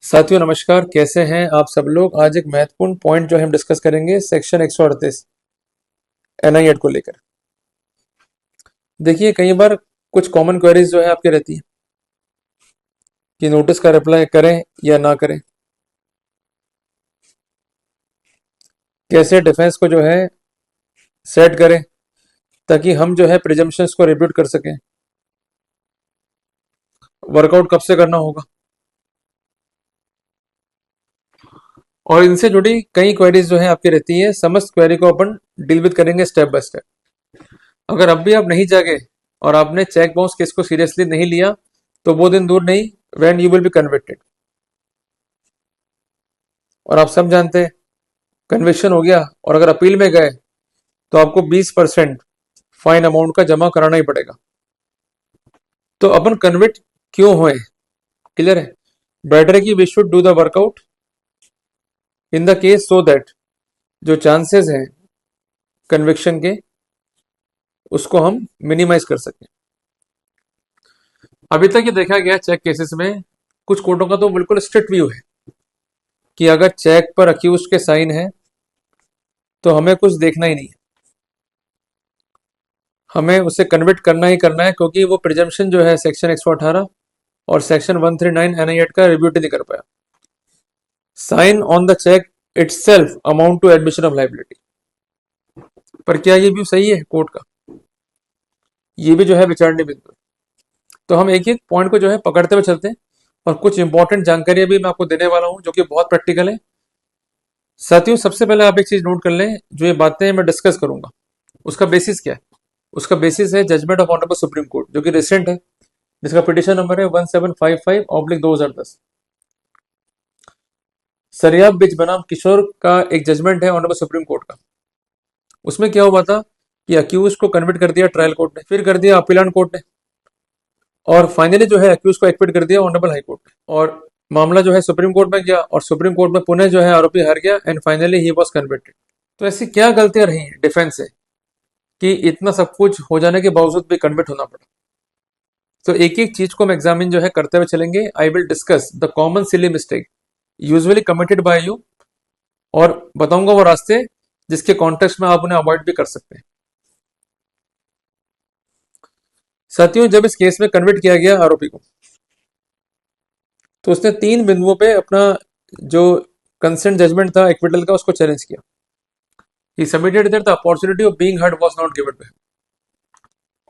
साथियों नमस्कार, कैसे हैं आप सब लोग। आज एक महत्वपूर्ण पॉइंट जो है हम डिस्कस करेंगे सेक्शन 138 एनआईएड को लेकर। देखिए, कई बार कुछ कॉमन क्वेरीज जो है आपकी रहती है कि नोटिस का रिप्लाई करें या ना करें, कैसे डिफेंस को जो है सेट करें ताकि हम जो है प्रिजम्पशंस को रिब्यूट कर सकें, वर्कआउट कब से करना होगा, और इनसे जुड़ी कई क्वेरीज जो है आपकी रहती है। समस्त क्वेरी को अपन डील विद करेंगे स्टेप बाय स्टेप। अगर अब भी आप नहीं जागे और आपने चेक बाउंस केस को सीरियसली नहीं लिया तो वो दिन दूर नहीं when you will be convicted. और आप सब जानते हैं, कन्विक्शन हो गया और अगर अपील में गए तो आपको 20% फाइन अमाउंट का जमा कराना ही पड़ेगा। तो अपन कन्विक्ट क्यों हुए, क्लियर है। बेटर है कि we should do the workout in the case so that जो चांसेस हैं कन्विक्शन के उसको हम मिनिमाइज कर सकें। अभी तक ये देखा गया चेक केसेस में कुछ कोर्टों का तो बिल्कुल स्ट्रिक्ट व्यू है कि अगर चेक पर अक्यूज के साइन है तो हमें कुछ देखना ही नहीं है, हमें उसे कन्विक्ट करना ही करना है, क्योंकि वो प्रिजम्पशन जो है सेक्शन 118 और सेक्शन 139 एनआईएड का रिव्यू नहीं कर पाया। Sign on the cheque itself amount to admission of liability. पर क्या ये व्यू सही है कोर्ट का? ये भी जो है विचारणीय बिंदु है। तो हम एक एक पॉइंट को जो है पकड़ते हुए चलते हैं और कुछ इंपॉर्टेंट जानकारी भी मैं आपको देने वाला हूं जो कि बहुत प्रैक्टिकल है। साथियों, सबसे पहले आप एक चीज नोट कर लें, जो ये बातें मैं डिस्कस करूंगा उसका बेसिस क्या है। उसका बेसिस है judgment of honourable supreme court जो कि रिसेंट है, जिसका पिटिशन नंबर है 1755/2010। सरियाब बिज बनाम किशोर का एक जजमेंट है ऑनरेबल सुप्रीम कोर्ट का। उसमें क्या हुआ था कि अक्यूज को कन्विक्ट कर दिया ट्रायल कोर्ट ने, फिर कर दिया अपीलान कोर्ट ने, और फाइनली जो है अक्यूज को एक्विट कर दिया ऑनरेबल हाई कोर्ट ने। और मामला जो है सुप्रीम कोर्ट में गया और सुप्रीम कोर्ट में पुनः जो है आरोपी हार गया and finally he was convicted. तो ऐसी क्या गलतियां रही हैं डिफेंस से कि इतना सब कुछ हो जाने के बावजूद भी कन्विक्ट होना पड़ा? तो एक एक चीज को हम एग्जामिन जो है करते हुए चलेंगे। I will discuss the common silly mistake usually committed by you, और बताऊंगा वो रास्ते जिसके कॉन्टेक्स्ट में आप उन्हें अवॉइड भी कर सकते हैं। साथियों, जब इस केस में कन्विक्ट किया गया आरोपी को तो उसने 3 बिंदुओं पे अपना जो कंसेंट जजमेंट था एक्विटल का उसको चैलेंज किया। He submitted that the opportunity of being heard was not given to him.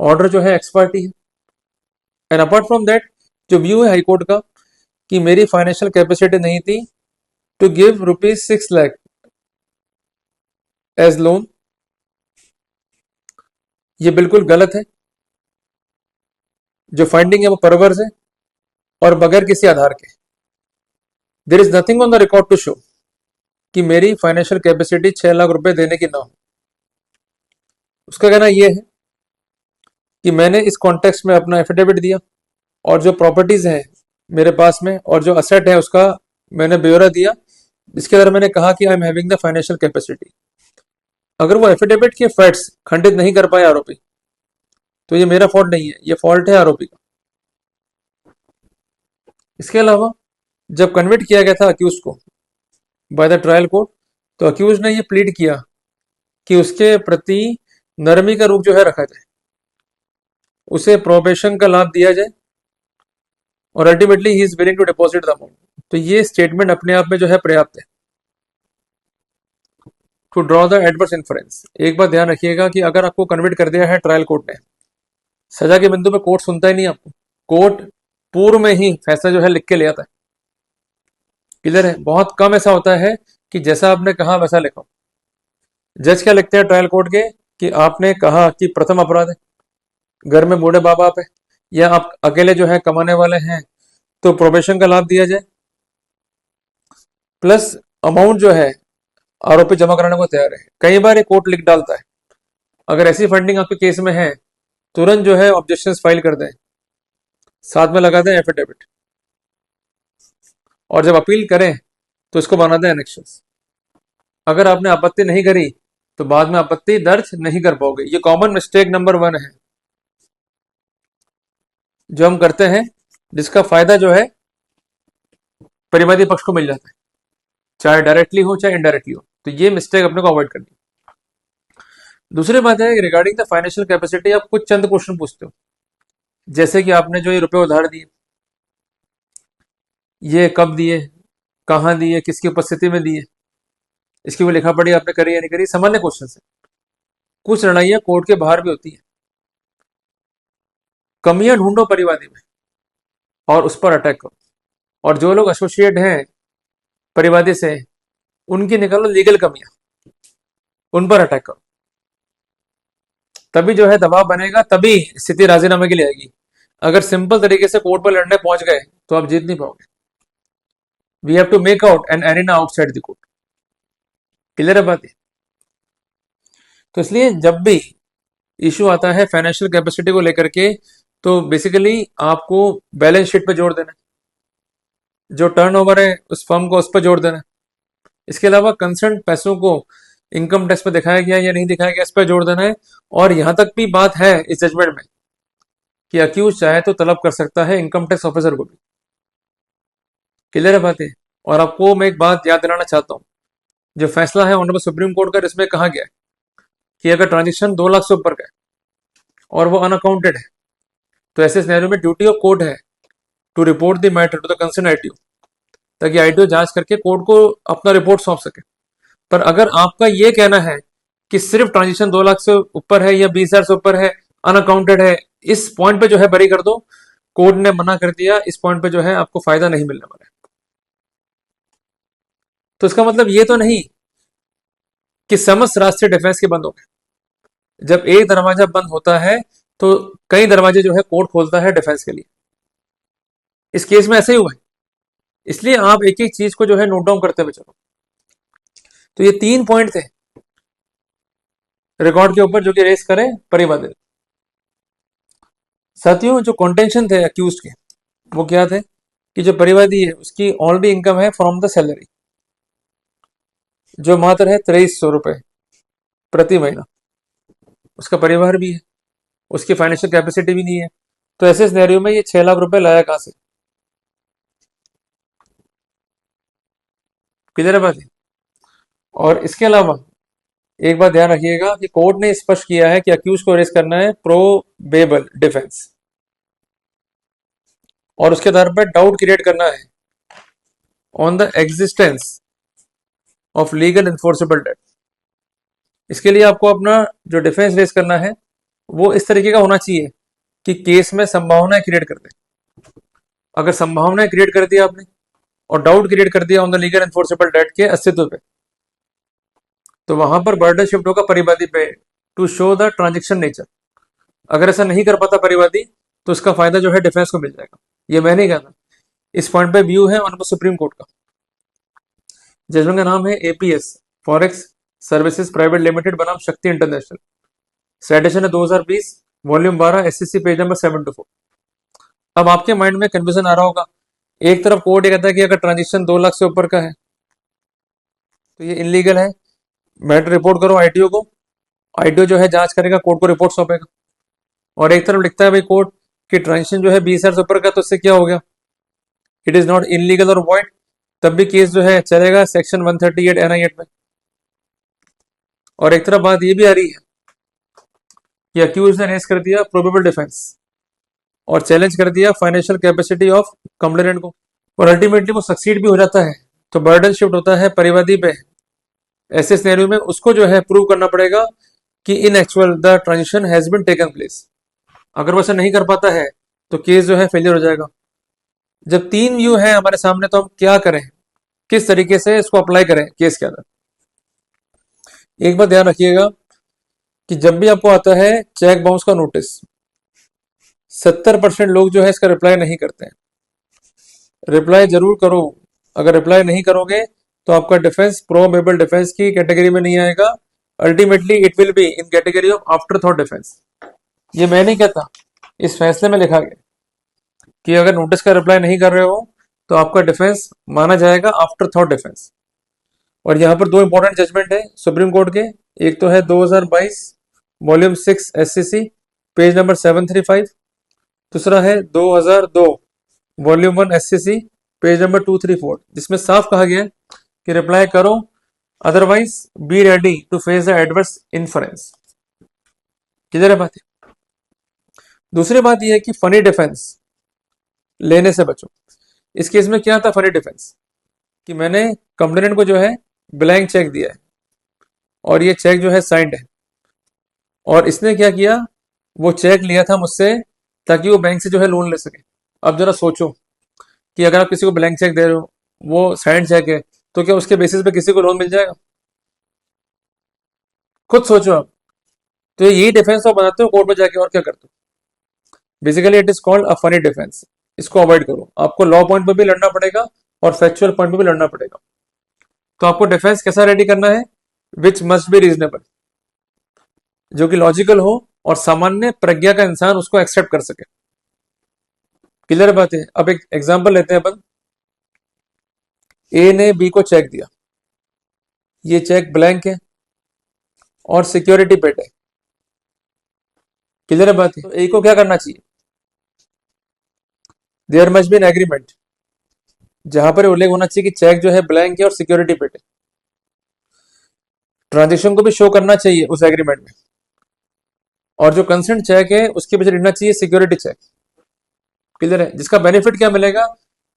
Order जो है एक्सपर्टी है। एंड अपार्ट फ्रॉम दैट, जो व्यू है हाईकोर्ट का कि मेरी फाइनेंशियल कैपेसिटी नहीं थी to give ₹6 lakh as loan, ये बिल्कुल गलत है। जो फाइंडिंग है वो परवर्स है और बगैर किसी आधार के। There is nothing on the record to show कि मेरी फाइनेंशियल कैपेसिटी 6 लाख रुपए देने की ना हो। उसका कहना यह है कि मैंने इस कॉन्टेक्स्ट में अपना एफिडेविट दिया और जो प्रॉपर्टीज हैं मेरे पास में और जो असेट है उसका मैंने ब्यौरा दिया, जिसके अंदर मैंने कहा कि I am having the financial capacity. अगर वो एफिडेविट के फैक्ट्स खंडित नहीं कर पाए आरोपी तो ये मेरा फॉल्ट नहीं है, ये फॉल्ट है आरोपी का। इसके अलावा जब कन्विक्ट किया गया था अक्यूज को बाय द ट्रायल कोर्ट, तो अक्यूज ने ये प्लीड किया कि उसके प्रति नरमी का रूप जो है रखा जाए, उसे प्रोबेशन का लाभ दिया जाए और ultimately he is willing to deposit the amount. तो ये स्टेटमेंट अपने आप में जो है पर्याप्त है to draw the adverse inference. एक बात ध्यान रखिएगा कि अगर आपको कन्विक्ट कर दिया है ट्रायल कोर्ट ने, सजा के बिंदु पे कोर्ट सुनता ही नहीं आपको। कोर्ट पूर्व में ही फैसला जो है लिख के ले आता है। क्लियर है। बहुत कम ऐसा होता है कि जैसा आपने कहा वैसा लिखो। जज क्या लिखते हैं ट्रायल कोर्ट के कि आपने कहा कि प्रथम अपराध है, घर में बूढ़े बाप आप है या आप अकेले जो है कमाने वाले हैं, तो प्रोबेशन का लाभ दिया जाए, प्लस अमाउंट जो है आरोपी जमा कराने को तैयार है। कई बार ये कोर्ट लिख डालता है अगर ऐसी फंडिंग आपके केस में है तुरंत जो है ऑब्जेक्शन फाइल कर दें, साथ में लगा दें एफिडेविट, और जब अपील करें तो इसको बना दें एनेक्शंस। अगर आपने आपत्ति नहीं करी तो बाद में आपत्ति दर्ज नहीं कर पाओगे। ये कॉमन मिस्टेक नंबर 1 है जो हम करते हैं, जिसका फायदा जो है परिवादी पक्ष को मिल जाता है, चाहे डायरेक्टली हो चाहे इनडायरेक्टली हो। तो ये मिस्टेक अपने को अवॉइड करनी है। दूसरी बात है रिगार्डिंग द फाइनेंशियल कैपेसिटी, आप कुछ चंद क्वेश्चन पूछते हो, जैसे कि आपने जो ये रुपए उधार दिए, ये कब दिए, कहाँ दिए, किसकी उपस्थिति में दिए, इसकी वो लिखा पढ़ी आपने करी या नहीं करी, सामान्य क्वेश्चन है। कुछ लड़ाइयां कोर्ट के बाहर भी होती है। कमियां ढूंढो परिवादी में और उस पर अटैक करो, और जो लोग एसोसिएट हैं परिवादी से, उनकी निकालो लीगल कमियां, उन पर अटैक करो। तभी जो है दबाव बनेगा, तभी स्थिति राजीनामे के लिए आएगी। अगर सिंपल तरीके से कोर्ट पर लड़ने पहुंच गए तो आप जीत नहीं पाओगे। We have to make out an arena outside the court. Clear है बात? तो इसलिए जब भी इशू आता है फाइनेंशियल कैपेसिटी को लेकर के, तो बेसिकली आपको बैलेंस शीट पे जोड़ देना है, जो टर्नओवर है उस फर्म को उस पर जोड़ देना है। इसके अलावा कंसर्न पैसों को इनकम टैक्स पे दिखाया गया या नहीं दिखाया गया, इस पर जोड़ देना है। और यहां तक भी बात है इस जजमेंट में कि अक्यूज चाहे तो तलब कर सकता है इनकम टैक्स ऑफिसर को भी। क्लियर है बात है? और आपको मैं एक बात याद दिलाना चाहता हूं, जो फैसला है ऑनरेबल सुप्रीम कोर्ट का, इसमें कहा गया है कि अगर ट्रांजेक्शन 2 लाख से ऊपर का है और वो अनअकाउंटेड है, तो ऐसे सिनेरियो में ड्यूटी ऑफ कोर्ट है to report the matter to the concern ITO, ताकि आईटीओ जांच करके कोर्ट को अपना रिपोर्ट सौंप सके। पर अगर आपका ये कहना है कि सिर्फ ट्रांजेक्शन 2 लाख से ऊपर है या 20,000 से ऊपर है, अनअकाउंटेड है, इस पॉइंट पे जो है बरी कर दो, कोर्ट ने मना कर दिया, इस पॉइंट पे जो है आपको फायदा नहीं मिलने वाला है। तो इसका मतलब ये तो नहीं कि समस्त रास्ते डिफेंस के बंद हो गए। जब एक दरवाजा बंद होता है तो कई दरवाजे जो है कोर्ट खोलता है डिफेंस के लिए। इस केस में ऐसे ही हुआ है, इसलिए आप एक एक चीज को जो है नोट डाउन करते हुए चलो। तो ये 3 पॉइंट थे रिकॉर्ड के ऊपर जो कि रेस करें परिवादी। साथियों, जो कॉन्टेंशन थे अक्यूज के, वो क्या थे कि जो परिवादी है उसकी ऑलरेडी इनकम है फ्रॉम द सैलरी, जो मात्र है 2300 रुपए प्रति महीना। उसका परिवार भी है, उसकी फाइनेंशियल कैपेसिटी भी नहीं है। तो ऐसे सिनेरियो में ये 6 लाख रुपए लाया कहां से? क्लियर है बात? और इसके अलावा एक बात ध्यान रखिएगा कि कोर्ट ने स्पष्ट किया है कि अक्यूज को रेस करना है प्रोबेबल डिफेंस, और उसके आधार पर डाउट क्रिएट करना है on the existence of legal enforceable debt. इसके लिए आपको अपना जो डिफेंस रेस करना है वो इस तरीके का होना चाहिए कि केस में संभावनाएं क्रिएट कर दे। अगर संभावनाएं क्रिएट कर दी आपने और डाउट क्रिएट कर दिया on the legal enforceable debt के अस्तित्व पे, तो वहां पर बर्डन शिफ्ट होगा परिवादी पे to show the transaction nature. अगर ऐसा नहीं कर पाता परिवादी, तो इसका फायदा जो है डिफेंस को मिल जाएगा। ये मैं नहीं कहता, इस पॉइंट पे व्यू है ऑनरेबल सुप्रीम कोर्ट का। जजमेंट का नाम है APS forex services private limited बनाम शक्ति इंटरनेशनल। साइटेशन है 2020 वॉल्यूम 12 एससीसी पेज नंबर 724। अब आपके माइंड में कंफ्यूजन आ रहा होगा, एक तरफ कोर्ट ये कहता है कि अगर ट्रांजेक्शन 2 लाख से ऊपर का है तो ये इनलीगल है, मैटर रिपोर्ट करो आईटीओ को, आईटीओ जो है जांच करेगा, कोर्ट को रिपोर्ट सौंपेगा। और एक तरफ लिखता है भाई कोर्ट कि ट्रांजेक्शन जो है 20,000 से ऊपर का, तो इससे क्या हो गया, इट इज नॉट इनलीगल और वॉइड, तब भी केस जो है चलेगा सेक्शन 138 NI एक्ट में। और एक तरफ बात ये भी आ रही है कि अक्यूज ने रेस कर दिया प्रोबेबल डिफेंस और चैलेंज कर दिया फाइनेंशियल कैपेसिटी ऑफ कंप्लेनेंट को, और अल्टीमेटली वो सक्सीड भी हो जाता है, तो बर्डन शिफ्ट होता है परिवादी पे। ऐसे सिनेरियो में उसको जो है प्रूव करना पड़ेगा कि in actual the transaction has been taken place. अगर वो ऐसा नहीं कर पाता है तो केस जो है फेलियर हो जाएगा। जब 3 व्यू है हमारे सामने, तो हम क्या करें, किस तरीके से इसको अप्लाई करें केस के अंदर? एक बात ध्यान रखिएगा कि जब भी आपको आता है चेक बाउंस का नोटिस, 70% लोग जो है इसका रिप्लाई नहीं करते हैं। रिप्लाई जरूर करो। अगर रिप्लाई नहीं करोगे तो आपका डिफेंस प्रोबेबल डिफेंस की कैटेगरी में नहीं आएगा, ultimately it will be in category of after thought defence. ये मैं नहीं कहता, इस फैसले में लिखा गया कि अगर नोटिस का रिप्लाई नहीं कर रहे हो तो आपका डिफेंस माना जाएगा आफ्टर थॉट डिफेंस। और यहाँ पर 2 इंपॉर्टेंट जजमेंट है सुप्रीम कोर्ट के, एक तो है 2022 वॉल्यूम 6 एससीसी पेज नंबर 735, दूसरा है 2002 वॉल्यूम 1 एससीसी पेज नंबर 234, जिसमें साफ कहा गया है कि रिप्लाई करो, otherwise be ready to face the adverse inference. किधर है बात है? दूसरी बात यह है कि फनी डिफेंस लेने से बचो। इस केस में क्या था फनी डिफेंस, कि मैंने कंप्लेनेंट को जो है ब्लैंक चेक दिया है और ये चेक जो है साइंड है, और इसने क्या किया, वो चेक लिया था मुझसे ताकि वो बैंक से जो है लोन ले सके। अब जरा सोचो कि अगर आप किसी को ब्लैंक चेक दे रहे हो, वो साइंड चेक है, तो क्या उसके बेसिस पे किसी को लोन मिल जाएगा? खुद सोचो आप। तो यही डिफेंस आप बनाते हो कोर्ट में जाके, और क्या करते हो? Basically it is called a funny defence. इसको अवॉइड करो। आपको लॉ पॉइंट पर भी लड़ना पड़ेगा और फैक्चुअल पॉइंट पर भी लड़ना पड़ेगा। तो आपको डिफेंस कैसा रेडी करना है? विच मस्ट बी रीजनेबल, जो कि लॉजिकल हो और सामान्य प्रज्ञा का इंसान उसको एक्सेप्ट कर सके। क्लियर बात है? अब एक एग्जांपल लेते हैं अपन। ए ने बी को चेक दिया, ये चेक ब्लैंक है और सिक्योरिटी पेड है। क्लियर बात है? तो ए को क्या करना चाहिए? There must be an agreement, जहां पर उल्लेख होना चाहिए कि चेक जो है ब्लैंक है और सिक्योरिटी पेड है। ट्रांजेक्शन को भी शो करना चाहिए उस एग्रीमेंट में, और जो कंसेंट चेक है उसके पीछे लिखना चाहिए सिक्योरिटी चेक। क्लियर है? जिसका बेनिफिट क्या मिलेगा?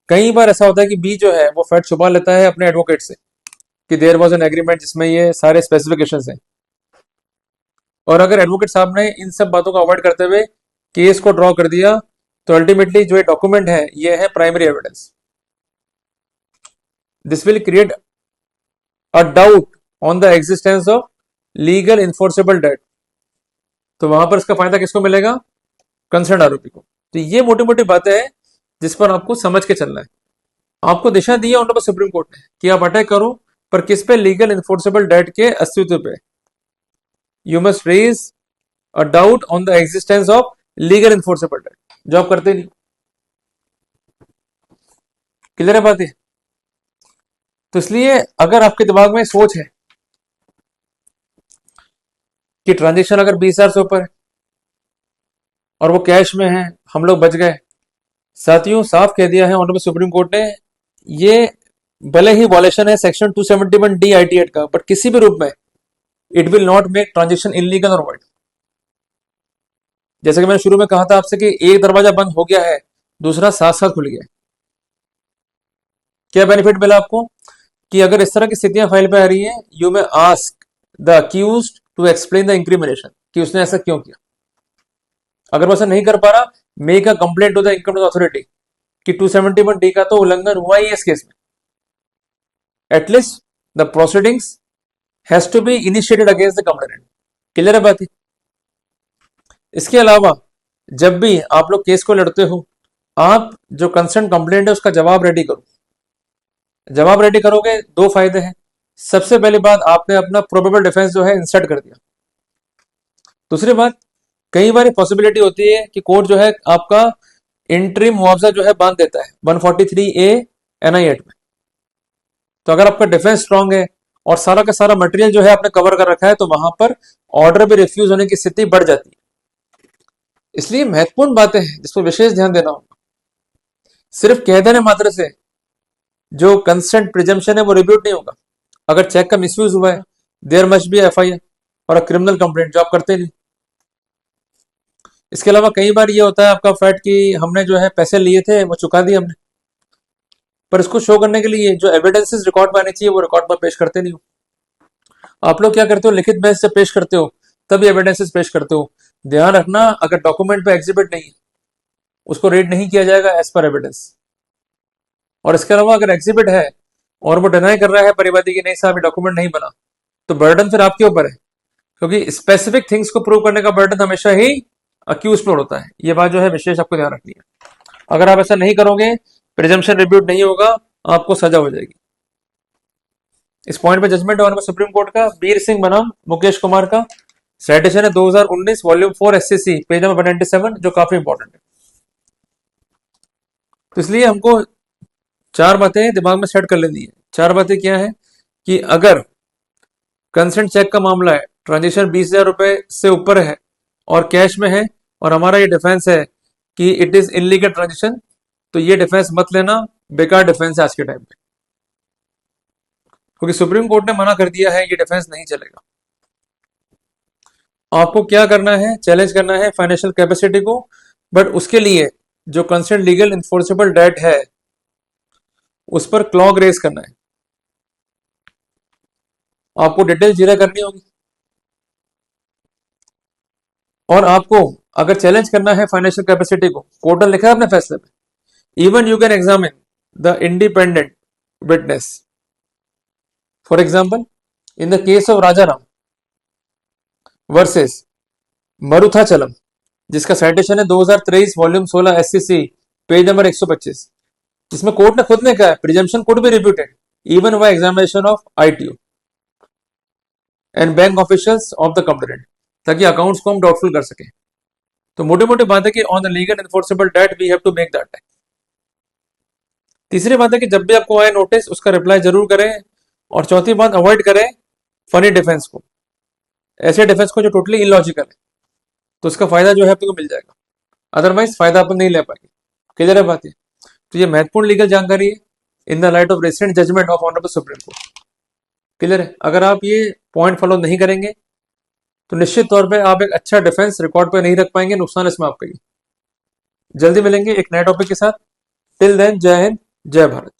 कई बार ऐसा होता है कि बी जो है वो फैक्ट छुपा लेता है अपने एडवोकेट से कि देयर वाज एन एग्रीमेंट जिसमें ये सारे स्पेसिफिकेशंस हैं, और अगर एडवोकेट साहब ने इन सब बातों को अवॉइड करते हुए केस को ड्रॉ कर दिया, तो अल्टीमेटली जो ये डॉक्यूमेंट है ये है primary evidence. This will create a doubt on the existence of legal enforceable debt. तो वहां पर इसका फायदा किसको मिलेगा? कंसर्न आरोपी को। तो ये मोटी मोटी बातें हैं जिस पर आपको समझ के चलना है। आपको दिशा दी है ऑनरेबल सुप्रीम कोर्ट ने कि आप अटैक करो, पर किस पे? लीगल इन्फोर्सेबल डेट के अस्तित्व पे। You must raise a doubt on the existence of legal enforceable debt, जो आप करते नहीं। क्लियर है बात है? तो इसलिए अगर आपके दिमाग में सोच है कि ट्रांजेक्शन अगर 20,000 से ऊपर है और वो कैश में है, हम लोग बच गए। साथियों, साफ कह दिया है ऑनरेबल सुप्रीम कोर्ट ने, ये भले ही वॉलेशन है सेक्शन 271 डी आईटी एक्ट का, बट किसी भी रूप में it will not make transaction illegal और वॉइड। जैसे कि मैंने शुरू में कहा था आपसे कि एक दरवाजा बंद हो गया है, दूसरा साथ साथ खुल गया है। क्या बेनिफिट मिला आपको? कि अगर इस तरह की स्थितियां फाइल पे आ रही है, you may ask the accused to explain the incrimination, कि उसने ऐसा क्यों किया। अगर वो ऐसा नहीं कर पा रहा, make a complaint to the income tax authority कि 271 डी का तो उल्लंघन हुआ ही है इस केस में। At least the proceedings has to be initiated against the complainant. Clear है बात? इसके अलावा जब भी आप लोग केस को लड़ते हो, आप जो कंसर्न कंप्लेंट है उसका जवाब रेडी करो। जवाब रेडी करोगे, दो फायदे हैं। सबसे पहली बात, आपने अपना प्रोबेबल डिफेंस जो है इंसर्ट कर दिया। दूसरी बात, कई बार पॉसिबिलिटी होती है कि कोर्ट जो है आपका इंटरिम मुआवजा जो है बांध देता है 143A NI एक्ट में। तो अगर आपका डिफेंस स्ट्रांग है और सारा का सारा मटेरियल जो है आपने कवर कर रखा है, तो वहां पर ऑर्डर भी रिफ्यूज होने की स्थिति बढ़ जाती है। इसलिए महत्वपूर्ण बातें हैं जिस पर विशेष ध्यान देना होगा। सिर्फ कह देने मात्र से जो कंसेंट प्रिजम्पशन है वो रिब्यूट नहीं होगा। अगर चेक का मिसयूज हुआ है, देयर मस्ट बी FIR और अ क्रिमिनल कंप्लेंट, जो आप करते नहीं। इसके अलावा कई बार ये होता है आपका फैक्ट कि हमने जो है पैसे लिए थे वो चुका दिए हमने, पर इसको शो करने के लिए जो एविडेंसेस रिकॉर्ड में आने चाहिए वो रिकॉर्ड पर पेश करते नहीं हो। आप लोग क्या करते हो? लिखित बेंच से पेश करते हो, तभी एविडेंसेस पेश करते हो। ध्यान रखना, अगर डॉक्यूमेंट पे एग्जिबिट नहीं है, उसको रीड नहीं किया जाएगा एज पर एविडेंस। और इसके अलावा अगर एग्जिबिट है और वो डिनाई कर रहा है परिवादी की नहीं साहब ये डॉक्यूमेंट नहीं बना, तो बर्डन फिर आपके ऊपर है, क्योंकि स्पेसिफिक थिंग्स को प्रूव करने का बर्डन हमेशा ही अक्यूज पर होता है। ये बात जो है विशेष आपको ध्यान रखनी है। अगर आप ऐसा नहीं करोगे, प्रिजम्पशन रिब्यूट नहीं होगा, आपको सजा हो जाएगी। इस पॉइंट पे जजमेंट है ऑनरेबल सुप्रीम कोर्ट का बीर सिंह बनाम मुकेश कुमार का। साइटेशन है 2019 वॉल्यूम 4 SCC पेज नंबर 197, जो काफी इंपॉर्टेंट है। तो इसलिए हमको चार बातें दिमाग में सेट कर लेनी है। चार बातें क्या है? कि अगर कंसेंट चेक का मामला है, ट्रांजेक्शन 20,000 रुपए से ऊपर है और कैश में है, और हमारा ये डिफेंस है कि इट इज इलीगल ट्रांजेक्शन, तो ये डिफेंस मत लेना, बेकार डिफेंस है आज के टाइम पे, क्योंकि सुप्रीम कोर्ट ने मना कर दिया है ये डिफेंस नहीं चलेगा। आपको क्या करना है, चैलेंज करना है फाइनेंशियल कैपेसिटी को, बट उसके लिए जो कंसर्न लीगल इन्फोर्सेबल डेट है उस पर क्लॉग रेस करना है, आपको डिटेल जीरा करनी होगी। और आपको अगर चैलेंज करना है फाइनेंशियल कैपेसिटी को, कोर्ट ने लिखा है अपने फैसले में, even you can examine the independent witness. For example, in the case of Rajaram versus Maruthachalam, जिसका साइटेशन है 2023 वॉल्यूम 16 एससीसी पेज नंबर 125, जिसमें कोर्ट ने खुद ने कहा presumption could be reputed even bye examination of ITO and bank officials of the complainant, ताकि accounts को हम डाउटफुल कर सकें। तो मोटी मोटी बात है कि on the legal enforceable debt we have to make that. तीसरी बात है कि जब भी आपको आए नोटिस उसका रिप्लाई जरूर करें। और चौथी बात, अवॉइड करें फनी डिफेंस को, ऐसे डिफेंस को जो टोटली इलॉजिकल है, तो उसका फायदा जो है आपको मिल जाएगा, अदरवाइज फायदा अपन नहीं ले पाएंगे। क्लियर है बात ये? तो ये महत्वपूर्ण लीगल जानकारी है in the light of recent judgment of honourable supreme court. Clear है? अगर आप ये पॉइंट फॉलो नहीं करेंगे तो निश्चित तौर पे आप एक अच्छा डिफेंस रिकॉर्ड पे नहीं रख पाएंगे, नुकसान इसमें आपका ही। जल्दी मिलेंगे एक नए टॉपिक के साथ। टिल देन, जय हिंद, जय भारत।